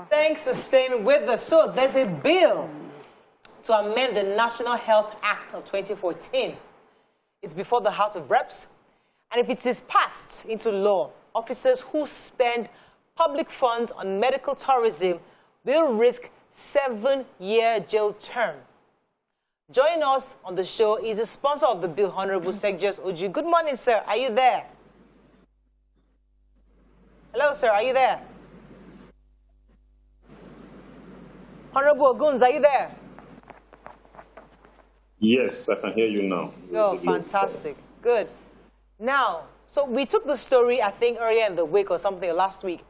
Thanks for staying with us. So there's a bill to amend the National Health Act of 2014. It's before the House of Reps. And if it is passed into law, officers who spend public funds on medical tourism will risk 7-year jail term. Joining us on the show is the sponsor of the bill, Honorable Sanctions Uju. Good morning, sir. Are you there? Hello, sir. Are you there? Honorable Oguns, are you there? Yes, I can hear you now. Oh, fantastic. Good. Now, so we took the story, I think, earlier in the week or something, last week,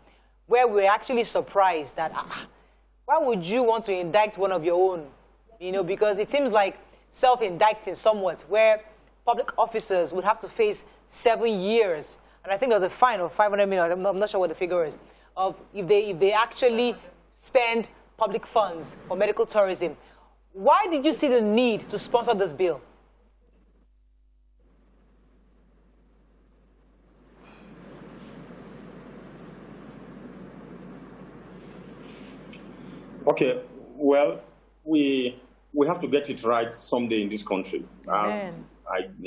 where we were actually surprised that, why would you want to indict one of your own? You know, because it seems like self-indicting somewhat, where public officers would have to face 7 years. And I think there's a fine of 500 million, I'm not sure what the figure is, of if they actually spend public funds for medical tourism. Why did you see the need to sponsor this bill? Okay, well, we have to get it right someday in this country. I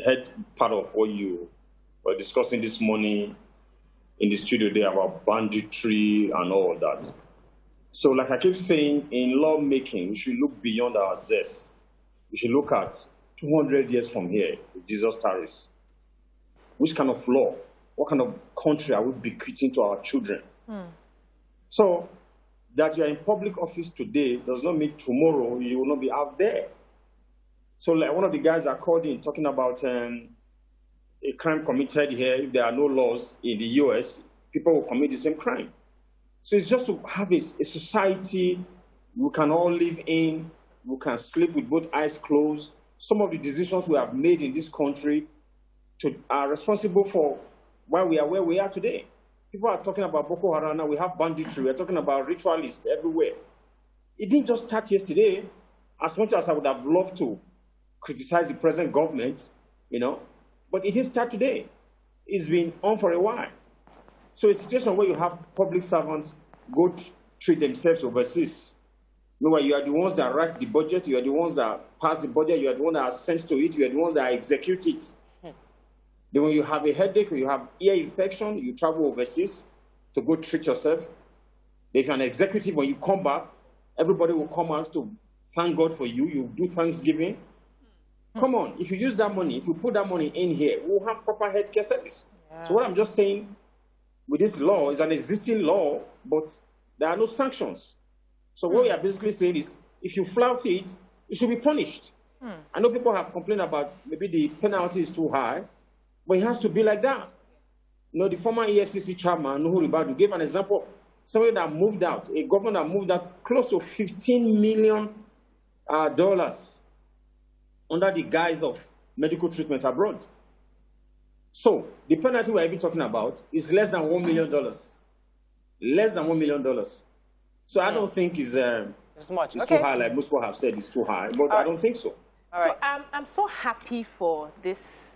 heard part of what you were discussing this morning in the studio there about banditry and all that. So like I keep saying, in lawmaking, we should look beyond our zest. We should look at 200 years from here, with Jesus tarries. Which kind of law, what kind of country are we bequeathing to our children? So that you are in public office today does not mean tomorrow you will not be out there. So like one of the guys I called in talking about a crime committed here, if there are no laws in the US, people will commit the same crime. So it's just to have a society we can all live in, we can sleep with both eyes closed. Some of the decisions we have made in this country are responsible for why we are where we are today. People are talking about Boko Haram now, we have banditry, we're talking about ritualists everywhere. It didn't just start yesterday, as much as I would have loved to criticize the present government, you know, but it didn't start today. It's been on for a while. So a situation where you have public servants go treat themselves overseas. Meanwhile, you are the ones that write the budget, you are the ones that pass the budget, you are the ones that are sent to it, you are the ones that execute it. Then when you have a headache, when you have ear infection, you travel overseas to go treat yourself. If you're an executive, when you come back, everybody will come out to thank God for you. You do Thanksgiving. Come on, if you use that money, if you put that money in here, we'll have proper healthcare service. Yeah. So what I'm just saying with this law is an existing law, but there are no sanctions. So what we are basically saying is, if you flout it, you should be punished. I know people have complained about maybe the penalty is too high, but it has to be like that. You know, the former EFCC chairman, Nuhu Ribadu, gave an example. Somebody that moved out, a government that moved out close to $15 million under the guise of medical treatment abroad. So the penalty we're even talking about is less than $1 million. Less than $1 million. So I don't think it's too high, like most people have said it's too high, but I don't think so. All right. So I'm so happy for this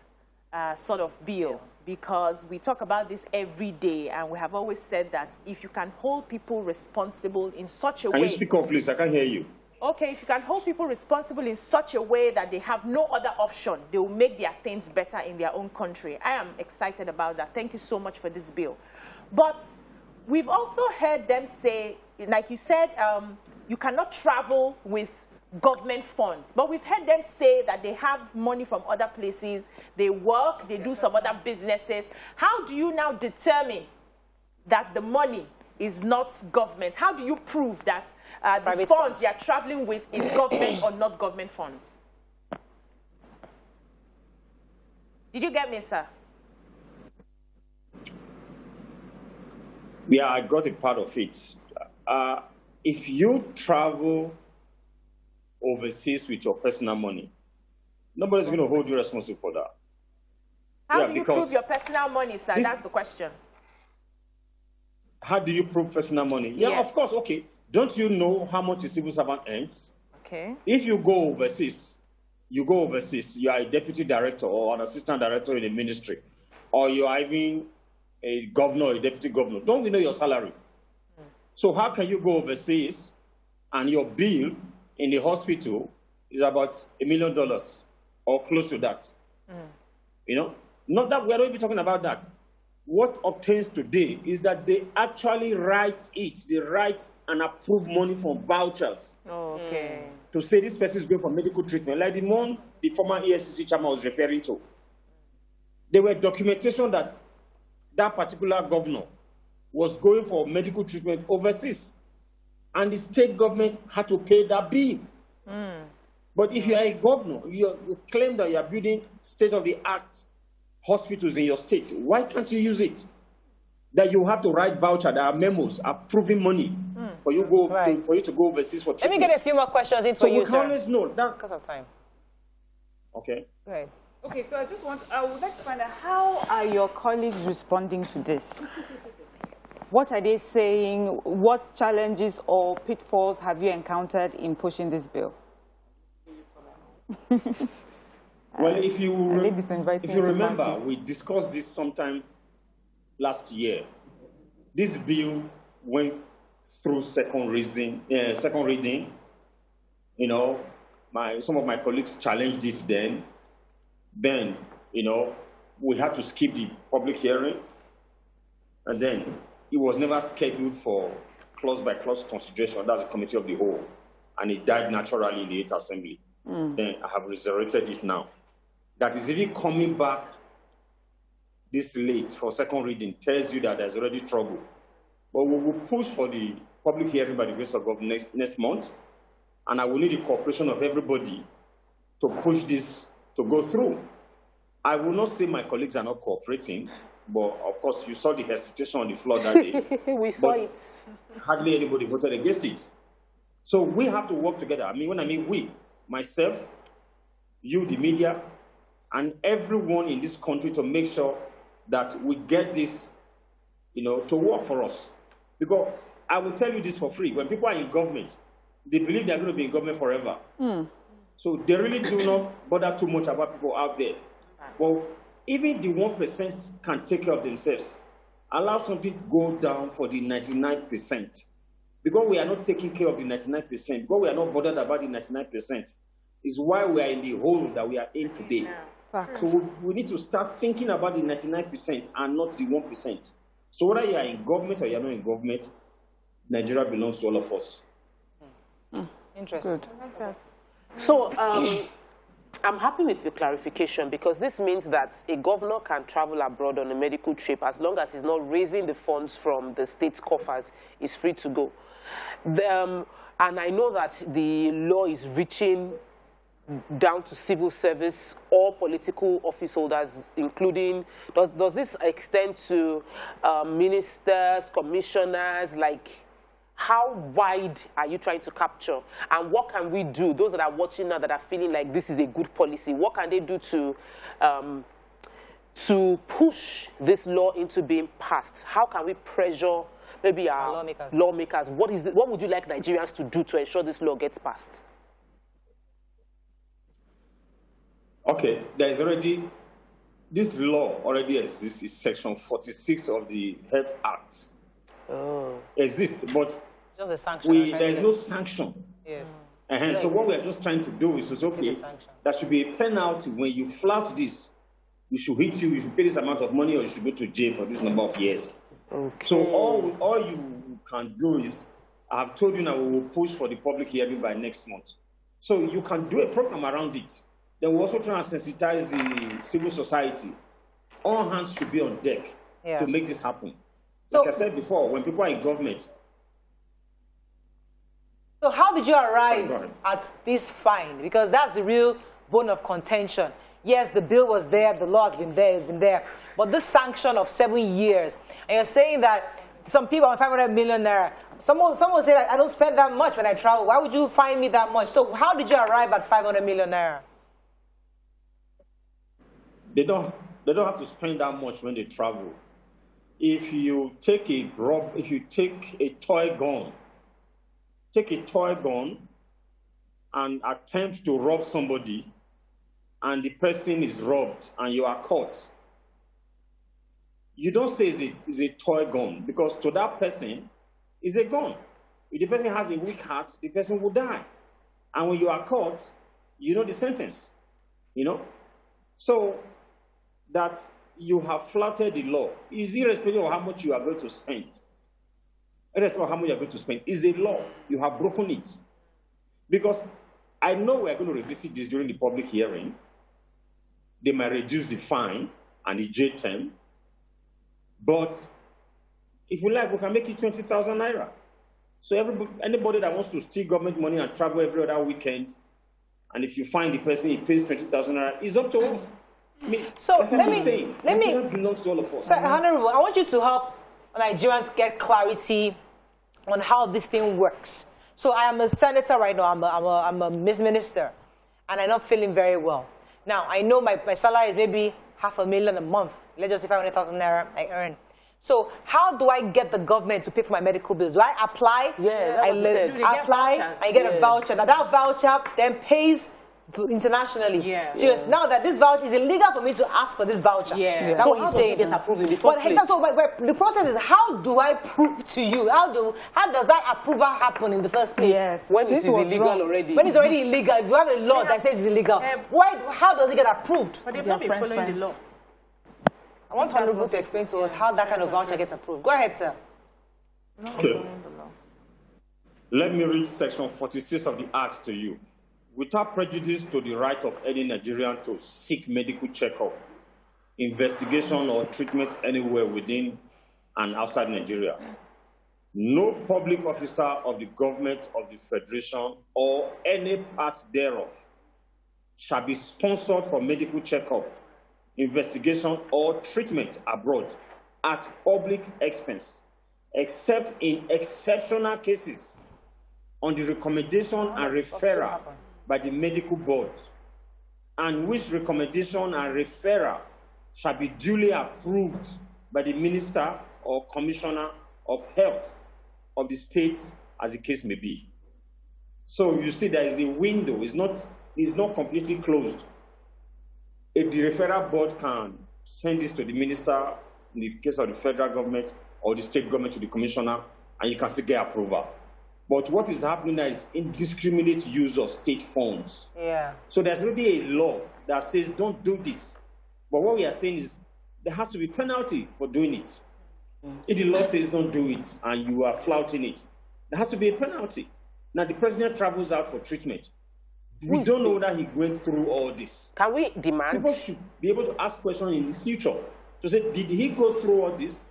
sort of bill, because we talk about this every day, and we have always said that if you can hold people responsible in such a way... Can you speak up, please? I can't hear you. Okay, if you can hold people responsible in such a way that they have no other option, they will make their things better in their own country. I am excited about that. Thank you so much for this bill. But we've also heard them say, like you said, you cannot travel with government funds. But we've heard them say that they have money from other places, they work, they do some other businesses. How do you now determine that the money is not government? How do you prove that the funds they are traveling with is government or not government funds? Did you get me, sir? Yeah, I got a part of it. If you travel overseas with your personal money, nobody's going to hold you responsible for that. How do you prove your personal money, sir? That's the question. How do you prove personal money? Yeah, yes. Of course. Okay. Don't you know how much a civil servant earns? Okay. If you go overseas, you are a deputy director or an assistant director in a ministry, or you are even a governor or a deputy governor. Don't we know your salary? So how can you go overseas and your bill in the hospital is about $1 million or close to that? You know, not that we're not even talking about that. What obtains today is that they actually write it. They write and approve money from vouchers. Okay. To say this person is going for medical treatment, like the one the former EFCC chairman was referring to. There were documentation that that particular governor was going for medical treatment overseas, and the state government had to pay that bill. But if you are a governor, you claim that you are building state-of-the-art hospitals in your state. Why can't you use it? That you have to write voucher, there are memos approving money for you to go overseas for treatment. Let me get a few more questions in for you, we can always know that because of time. Okay. Go ahead. Okay, so I would like to find out, how are your colleagues responding to this? What are they saying? What challenges or pitfalls have you encountered in pushing this bill? Well, if you remember, we discussed this sometime last year. This bill went through second reading. You know, some of my colleagues challenged it then. Then, you know, we had to skip the public hearing, and then it was never scheduled for clause-by-clause consideration. That's the committee of the whole, and it died naturally in the 8th Assembly. Then I have resurrected it now. That is even coming back this late for second reading tells you that there's already trouble. But we will push for the public hearing by the grace of God next month, and I will need the cooperation of everybody to push this to go through. I will not say my colleagues are not cooperating, but of course you saw the hesitation on the floor that day. We saw it. Hardly anybody voted against it. So we have to work together. I mean, when I mean we, myself, you, the media, and everyone in this country to make sure that we get this, you know, to work for us. Because I will tell you this for free. When people are in government, they believe they're going to be in government forever. So they really do not bother too much about people out there. Well, even the 1% can take care of themselves. Allow something to go down for the 99%. Because we are not taking care of the 99%, because we are not bothered about the 99%, is why we are in the hole that we are in today. So we need to start thinking about the 99% and not the 1%. So whether you are in government or you are not in government, Nigeria belongs to all of us. Interesting. Good. So I'm happy with your clarification, because this means that a governor can travel abroad on a medical trip as long as he's not raising the funds from the state coffers. He's free to go. And I know that the law is reaching down to civil service or political office holders, including, does this extend to ministers, commissioners? Like, how wide are you trying to capture? And what can we do, those that are watching now that are feeling like this is a good policy, what can they do to push this law into being passed? How can we pressure maybe our lawmakers? What would you like Nigerians to do to ensure this law gets passed? Okay, there is already, this law already exists. It's Section 46 of the Health Act. Exists, but just a sanction. there is no sanction. Yes. So what we are just trying to do is, okay, there should be a penalty when you flout this. We should hit you, you should pay this amount of money, or you should go to jail for this number of years. Okay. So all you can do is, I have told you now, we will push for the public hearing by next month. So you can do a program around it. Then we also try and sensitize the civil society. All hands should be on deck to make this happen. Like I said before, when people are in government. So how did you arrive at this fine? Because that's the real bone of contention. Yes, the bill was there, the law has been there, it's been there. But this sanction of 7 years, and you're saying that some people are 500 million naira. Someone say that I don't spend that much when I travel. Why would you fine me that much? So how did you arrive at 500 million naira? They don't have to spend that much when they travel. If you take a toy gun and attempt to rob somebody, and the person is robbed and you are caught, you don't say it's a toy gun, because to that person, is a gun. If the person has a weak heart, the person will die. And when you are caught, you know the sentence, So that you have flouted the law is irrespective of how much you are going to spend. Irrespective of how much you are going to spend is a law. You have broken it. Because I know we are going to revisit this during the public hearing. They might reduce the fine and the jail term. But if we like, we can make it 20,000 naira. So anybody that wants to steal government money and travel every other weekend, and if you find the person, he pays 20,000 naira, it's up to us. I mean, so let me belongs to all of us. Sir, Honorable, I want you to help Nigerians get clarity on how this thing works. So I am a senator right now. I'm a minister, and I'm not feeling very well. Now I know my salary is maybe $500,000 a month. Let's just say 500,000 naira I earn. So how do I get the government to pay for my medical bills? Do I apply? Yeah, I apply. I get a voucher. Now that voucher then pays internationally. Yeah. So yes, now that this voucher is illegal for me to ask for this voucher. Yeah. That's what he's saying. Get approved in the first place. The process is, how do I prove to you? How does that approval happen in the first place? Yes. When it is illegal already. When it's already illegal, if you have a law that says it's illegal, how does it get approved? But they've not been following the law. I want Honorable to explain to us how that kind of voucher gets approved. Go ahead, sir. Okay. Let me read section 46 of the Act to you. Without prejudice to the right of any Nigerian to seek medical checkup, investigation, or treatment anywhere within and outside Nigeria, no public officer of the government of the Federation or any part thereof shall be sponsored for medical checkup, investigation, or treatment abroad at public expense, except in exceptional cases on the recommendation and referral by the medical board, and which recommendation and referral shall be duly approved by the minister or commissioner of health of the state, as the case may be. So you see there is a window, it's not completely closed. If the referral board can send this to the minister, in the case of the federal government, or the state government to the commissioner, and you can still get approval. But what is happening now is indiscriminate use of state funds. Yeah. So there's already a law that says don't do this. But what we are saying is there has to be penalty for doing it. If the law says don't do it and you are flouting it, there has to be a penalty. Now the president travels out for treatment. We don't know whether he went through all this. Can we demand? People should be able to ask questions in the future to say, did he go through all this?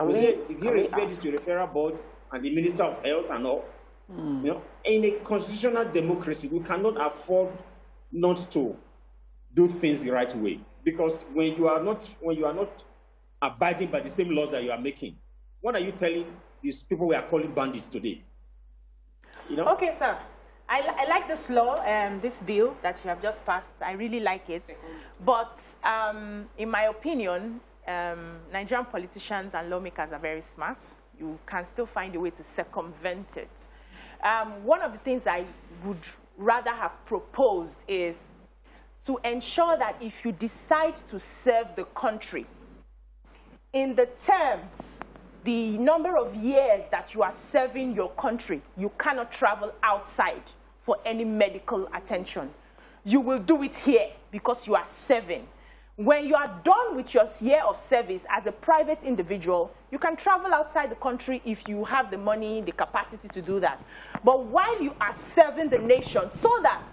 Did he refer this to the referral board and the Minister of Health and all? In a constitutional democracy, we cannot afford not to do things the right way. Because when you are not abiding by the same laws that you are making, what are you telling these people we are calling bandits today? Okay, sir. I like this law, this bill that you have just passed. I really like it. But in my opinion, Nigerian politicians and lawmakers are very smart. You can still find a way to circumvent it. One of the things I would rather have proposed is to ensure that if you decide to serve the country, in the terms, the number of years that you are serving your country, you cannot travel outside for any medical attention. You will do it here because you are serving. When you are done with your year of service as a private individual, you can travel outside the country if you have the money, the capacity to do that. But while you are serving the nation, so that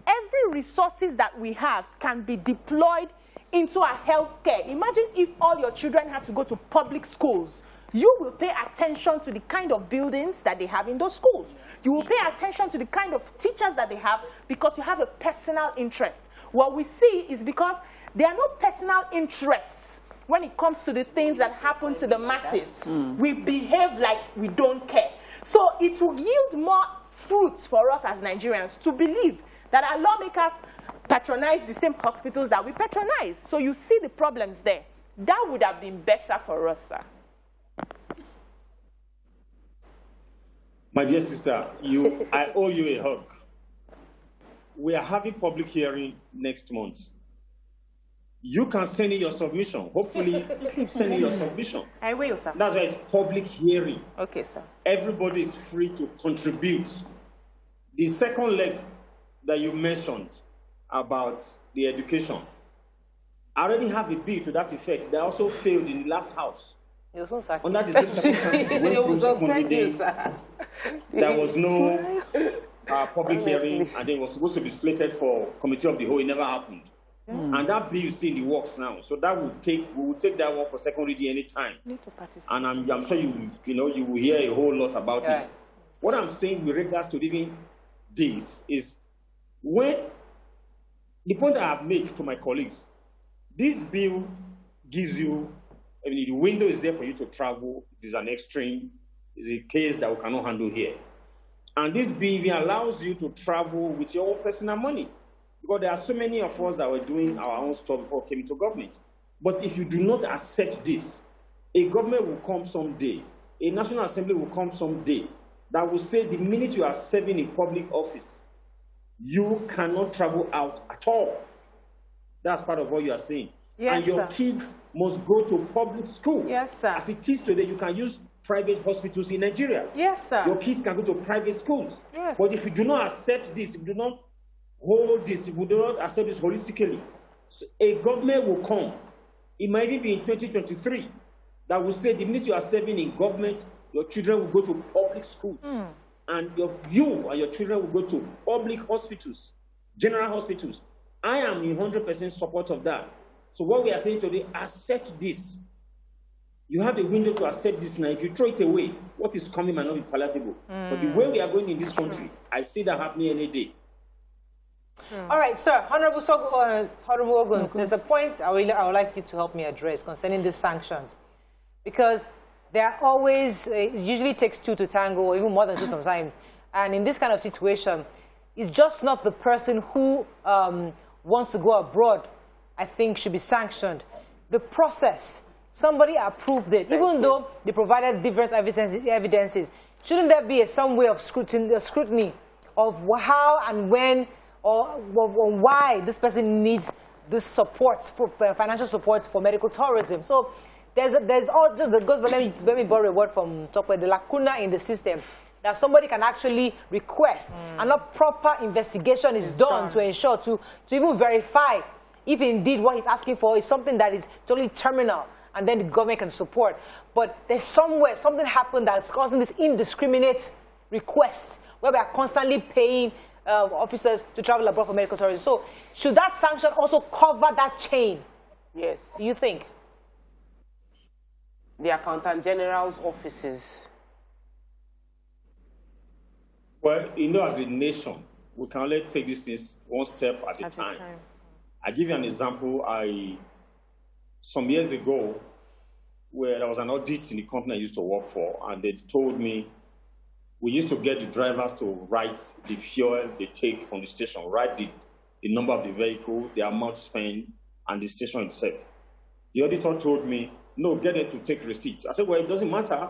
every resources that we have can be deployed into our health care. Imagine if all your children had to go to public schools. You will pay attention to the kind of buildings that they have in those schools. You will pay attention to the kind of teachers that they have because you have a personal interest. What we see is because there are no personal interests when it comes to the things that happen to the masses. We behave like we don't care. So it will yield more fruits for us as Nigerians to believe that our lawmakers patronize the same hospitals that we patronize. So you see the problems there. That would have been better for us, sir. My dear sister, I owe you a hug. We are having public hearing next month. you can send in your submission. Hopefully, keep sending your submission. I will, sir. That's why it's public hearing. Okay, sir. Everybody is free to contribute. The second leg that you mentioned about the education, I already have a bill to that effect that also failed in the last house. Under the same circumstances, when secondary day, there was no public hearing, and it was supposed to be slated for committee of the whole. It never happened. And that bill you see in the works now. So that we will take that one for second reading anytime. And I'm sure you will hear a whole lot about it. What I'm saying with regards to even this is when the point I have made to my colleagues, this bill gives you, I mean, the window is there for you to travel. If it's an extreme, it's a case that we cannot handle here. And this bill even allows you to travel with your own personal money. Because there are so many of us that were doing our own stuff before we came into government. But if you do not accept this, a government will come someday, a National Assembly will come someday, that will say the minute you are serving in public office, you cannot travel out at all. That's part of what you are saying. Yes, and your kids must go to public school. Yes, sir. As it is today, you can use private hospitals in Nigeria. Yes, sir. Your kids can go to private schools. Yes. But if you do not accept this, if you do not hold this, if you do not accept this holistically, so a government will come, it might even be in 2023, that will say the minute you are serving in government, your children will go to public schools. And you and your children will go to public hospitals, general hospitals. I am in 100% support of that. So what we are saying today, accept this. You have a window to accept this now. If you throw it away, what is coming might not be palatable. But the way we are going in this country, I see that happening any day. All right, sir. Honorable Oguns, there's a point I would like you to help me address concerning these sanctions. Because there are always, it usually takes two to tango, or even more than two sometimes. And in this kind of situation, it's just not the person who wants to go abroad, I think, should be sanctioned. The process, somebody approved it, even though they provided different evidences. Shouldn't there be some way of scrutiny of how and when or why this person needs this support, for financial support for medical tourism? So there's all that goes, but let me borrow a word from Tokwe, the lacuna in the system that somebody can actually request and a proper investigation is done to ensure, to even verify if indeed what he's asking for is something that is totally terminal, and then the government can support. But there's somewhere, something happened that's causing this indiscriminate request where we are constantly paying officers to travel abroad for medical tourism. So should that sanction also cover that chain? Yes. Do you think? The Accountant General's offices. Well, as a nation, we can only take this things one step at a time. I give you an example. Some years ago, where there was an audit in the company I used to work for, and they told me we used to get the drivers to write the fuel they take from the station, write the number of the vehicle, the amount spent, and the station itself. The auditor told me, no, get them to take receipts. I said, well, it doesn't matter.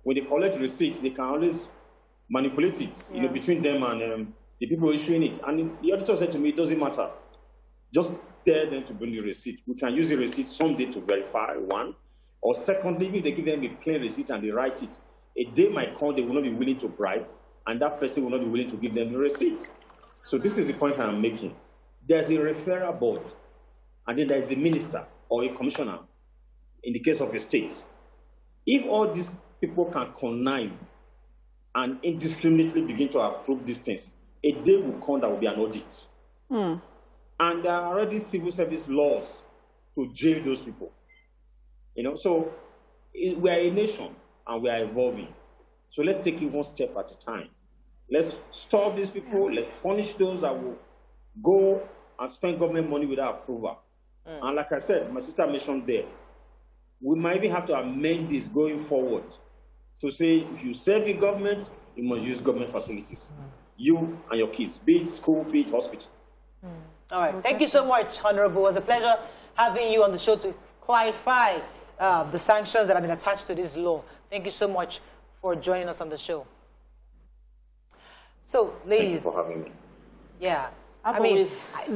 When they collect receipts, they can always manipulate it, between them and the people issuing it. And the auditor said to me, it doesn't matter. Just tell them to bring the receipt. We can use the receipt someday to verify, one. Or secondly, if they give them a plain receipt and they write it, a day might come, they will not be willing to bribe, and that person will not be willing to give them the receipt. So this is the point I'm making. There's a referral board, and then there's a minister or a commissioner in the case of a state. If all these people can connive and indiscriminately begin to approve these things, a day will come that will be an audit. And there are already civil service laws to jail those people. So we are a nation and we are evolving. So let's take it one step at a time. Let's stop these people. Let's punish those that will go and spend government money without approval. And like I said, my sister mentioned there, we might even have to amend this going forward to say if you serve in government, you must use government facilities. You and your kids, be it school, be it hospital. All right. Thank you so much, Honorable. It was a pleasure having you on the show to clarify the sanctions that have been attached to this law. Thank you so much for joining us on the show. So, ladies. Thank you for having me. Yeah. I mean,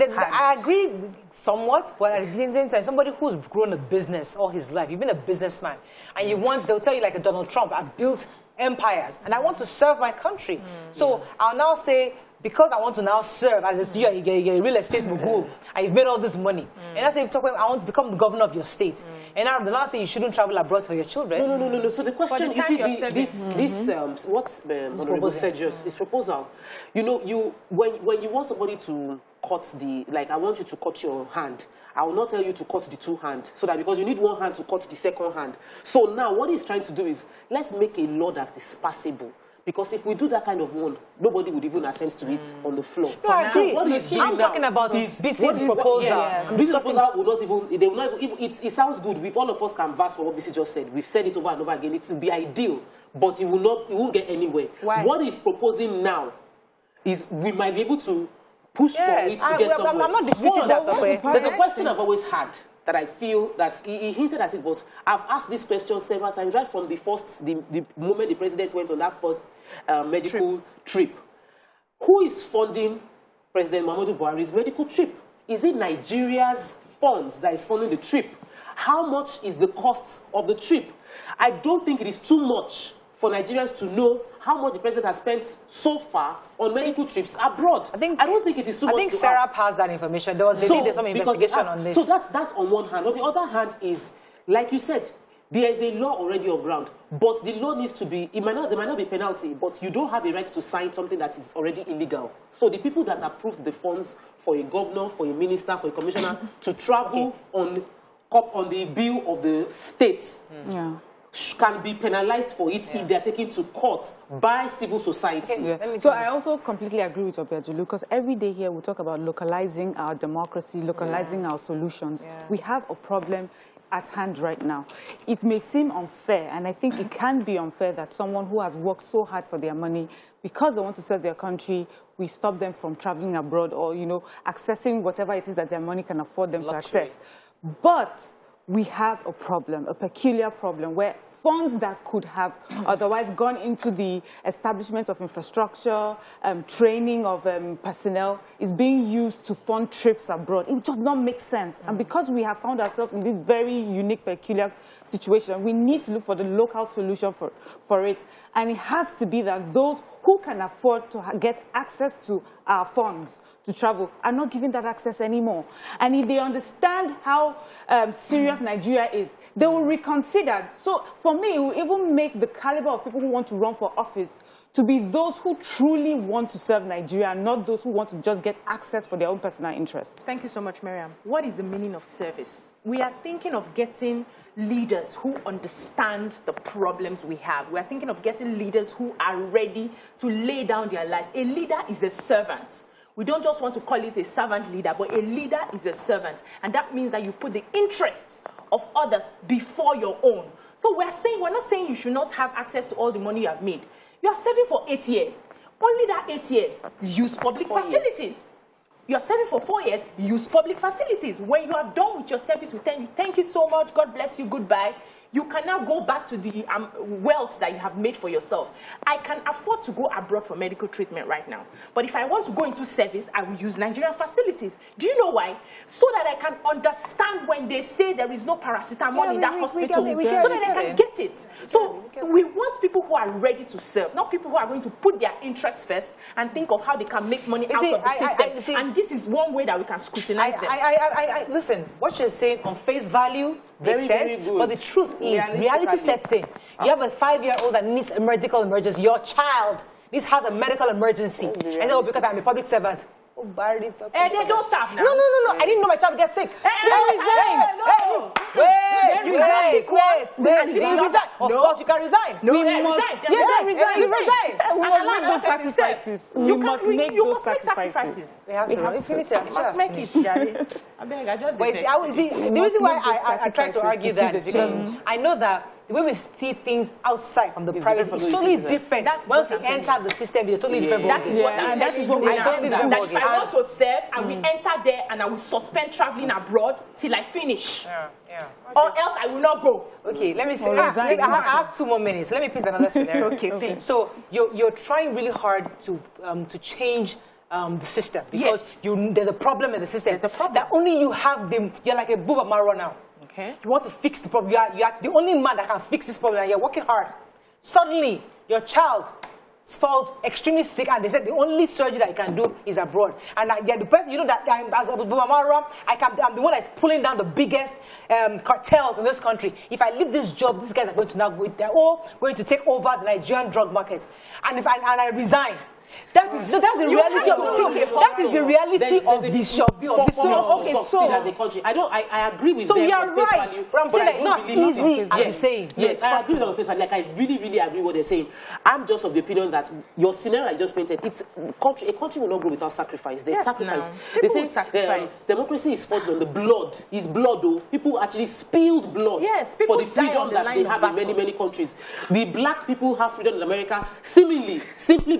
I agree somewhat, but at the same time, somebody who's grown a business all his life, you've been a businessman, and they'll tell you like a Donald Trump, I built empires, and I want to serve my country. So I'll now say, because I want to now serve as you're a real estate mogul, and you've made all this money, and I say, I want to become the governor of your state, and now the last say you shouldn't travel abroad for your children. No. So the question is, what's Honorable Sergio's proposal? You know, when you want somebody to cut I want you to cut your hand, I will not tell you to cut the two hands, so that because you need one hand to cut the second hand. So now what he's trying to do is, let's make a law that is passable. Because if we do that kind of one, nobody would even assent to it on the floor. No, I agree. So I'm talking about BC's proposal. BC's proposal will not even, they will not even, it sounds good. If all of us can vouch for what BC just said, we've said it over and over again, it will be ideal, but it won't get anywhere. Why? What he's proposing now is we might be able to push for it to get somewhere. I'm not disputing that. There's a question I've always had that I feel that he hinted at it, but I've asked this question several times, right from the moment the president went on that first medical trip. Who is funding President Muhammadu Buhari's medical trip? Is it Nigeria's funds that is funding the trip? How much is the cost of the trip? I don't think it is too much for Nigerians to know how much the president has spent so far on medical trips abroad. I don't think it is too much. I think Sarah passed that information. They did some investigation on this. So that's on one hand. On the other hand is, like you said, there is a law already on ground, but the law needs to be, there might not be penalty, but you don't have a right to sign something that is already illegal. So the people that approved the funds for a governor, for a minister, for a commissioner to travel on the bill of the states can be penalized for it if they are taken to court by civil society. So I also completely agree with Obiajulu, because every day here we talk about localizing our democracy, localizing our solutions. We have a problem at hand right now. It may seem unfair, and I think it can be unfair that someone who has worked so hard for their money, because they want to serve their country, we stop them from traveling abroad or, accessing whatever it is that their money can afford them to access. But we have a problem, a peculiar problem, where funds that could have otherwise gone into the establishment of infrastructure, training of personnel, is being used to fund trips abroad. It does not make sense. And because we have found ourselves in this very unique, peculiar situation, we need to look for the local solution for it. And it has to be that those who can afford to get access to our funds to travel are not given that access anymore. And if they understand how serious Nigeria is, they will reconsider. So for me, it will even make the caliber of people who want to run for office to be those who truly want to serve Nigeria, and not those who want to just get access for their own personal interests. Thank you so much, Miriam. What is the meaning of service? We are thinking of getting leaders who understand the problems we have. We are thinking of getting leaders who are ready to lay down their lives. A leader is a servant. We don't just want to call it a servant leader, but a leader is a servant. And that means that you put the interests of others before your own. So we're not saying you should not have access to all the money you have made. You are serving for 8 years. Only that 8 years, use public facilities. You are serving for 4 years, use public facilities. When you are done with your service, we tell you, thank you so much, God bless you, goodbye. You can now go back to the wealth that you have made for yourself. I can afford to go abroad for medical treatment right now. But if I want to go into service, I will use Nigerian facilities. Do you know why? So that I can understand when they say there is no paracetamol in that hospital. So that I can get it. So we want people who are ready to serve, not people who are going to put their interests first and think of how they can make money out of the system. And this is one way that we can scrutinize them. Listen, what you're saying on face value makes sense, but the truth is, reality sets in. You have a 5-year-old that needs a medical emergency. Your child has a medical emergency. And because I'm a public servant. They don't serve now. No. I didn't know my child gets sick. Wait. You resign. Of course, you can resign. We must make those sacrifices. You must make those sacrifices. We must make it, Jerry. The reason why I try to argue that is because I know that the way we see things outside from the private is totally different. Once you enter the system, you're totally different. That is what we If I want to serve, I will enter there and I will suspend traveling abroad till I finish. Or else I will not go. Okay, let me see. I have 2 more minutes. Let me paint another scenario. Okay. So you're trying really hard to change the system because there's a problem in the system. There's a problem. That only you have them. You're like a Buba Maro now. Okay. You want to fix the problem. You are the only man that can fix this problem, and you're working hard. Suddenly, your child falls extremely sick, and they said the only surgery that you can do is abroad. And the person, you know, that as a Buba Maro, I'm the one that's pulling down the biggest cartels in this country. If I leave this job, these guys are going to now go. They're all going to take over the Nigerian drug market. And if I resign. That's the reality of the That is the reality of this shop. As a country, I agree with them. So you're right. But I'm saying that it's not easy as you're saying. Yes, I agree with them. Like, I really, really agree with what they're saying. I'm just of the opinion that your scenario I just painted, a country will not grow without sacrifice. There's sacrifice. They say sacrifice. Democracy is fought on the blood. It's blood, though. People actually spilled blood for the freedom that they have in many, many countries. The black people have freedom in America simply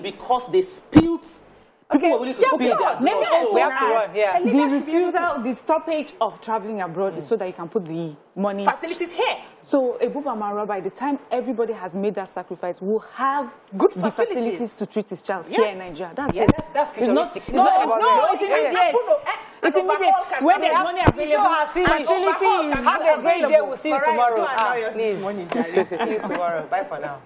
because they spilled. People were willing to spill their blood. We have to run. Yeah. The refusal, the stoppage of traveling abroad is so that you can put the money. Facilities here. So, Buba Maro, by the time everybody has made that sacrifice, will have good facilities to treat his child here in Nigeria. That's futuristic. It's immediate. It's immediate. When there's money available, have a great day. We'll see you tomorrow. Please. See you tomorrow. Bye for now.